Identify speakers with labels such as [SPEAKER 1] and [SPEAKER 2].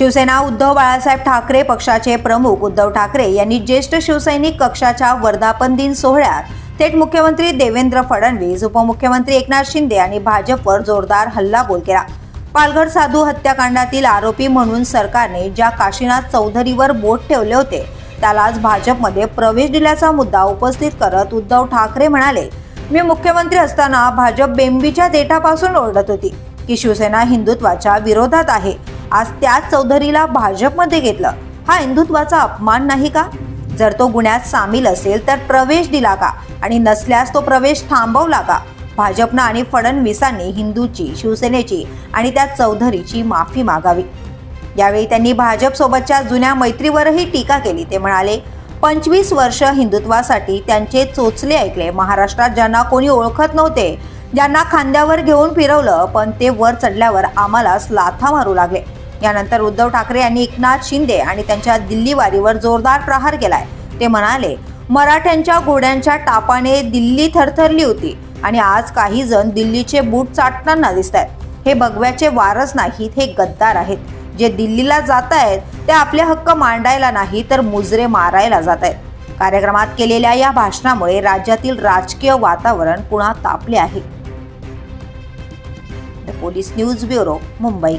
[SPEAKER 1] शिवसेना उद्धव बाळासाहेब ठाकरे पक्षाचे प्रमुख उद्धव ठाकरे यांनी ज्येष्ठ शिवसैनिक कक्षाच्या वर्धापन दिन सोहळ्यात थेट मुख्यमंत्री देवेंद्र फडणवीस, उपमुख्यमंत्री एकनाथ शिंदे आणि भाजपवर जोरदार हल्लाबोल केला। पालघर साधू हत्याकांडातील आरोपी म्हणून सरकारने ज्या काशीनाथ चौधरीवर बोट ठेवले होते त्यालाच भाजपमध्ये प्रवेश दिल्याचा मुद्दा उपस्थित करत उद्धव ठाकरे म्हणाले, मी मुख्यमंत्री असताना भाजप बेंबीच्या देठापासून ओरडत होती की शिवसेना हिंदुत्वाच्या विरोधात आहे। आज त्याच चौधरीला भाजपमध्ये घेतलं, हा हिंदुत्वाचा अपमान नाही का? जर तो गुन्ह्यात सामील असेल तर प्रवेश दिला का आणि नसल्यास तो प्रवेश थांबवला का? भाजपनं आणि फडणवीसांनी हिंदूची, शिवसेनेची आणि त्या चौधरीची माफी मागावी। यावेळी त्यांनी भाजप सोबतच्या जुन्या मैत्रीवरही टीका केली। ते म्हणाले, 25 वर्ष हिंदुत्वासाठी त्यांचे चोचले ऐकले। महाराष्ट्रात ज्यांना कोणी ओळखत नव्हते, ज्यांना खांद्यावर घेऊन फिरवलं, पण ते वर चढल्यावर आम्हालाच लाथा मारू लागले। यानंतर उद्धव ठाकरे यांनी एकनाथ शिंदे आणि त्यांच्या दिल्लीवारीवर जोरदार प्रहार केलाय। ते म्हणाले, मराठ्यांच्या घोड्यांच्या टापाने दिल्ली थरथरली होती आणि आज काही जण दिल्लीचे बूट चाटताना दिसतायत। हे भगव्याचे वारस नाहीत, हे गद्दार आहेत। जे दिल्लीला जात आहेत ते आपले हक्क मांडायला नाही तर मुजरे मारायला जात आहेत। कार्यक्रमात केलेल्या या भाषणामुळे राज्यातील राजकीय वातावरण पुन्हा तापले आहे। The police news bureau, Mumbai.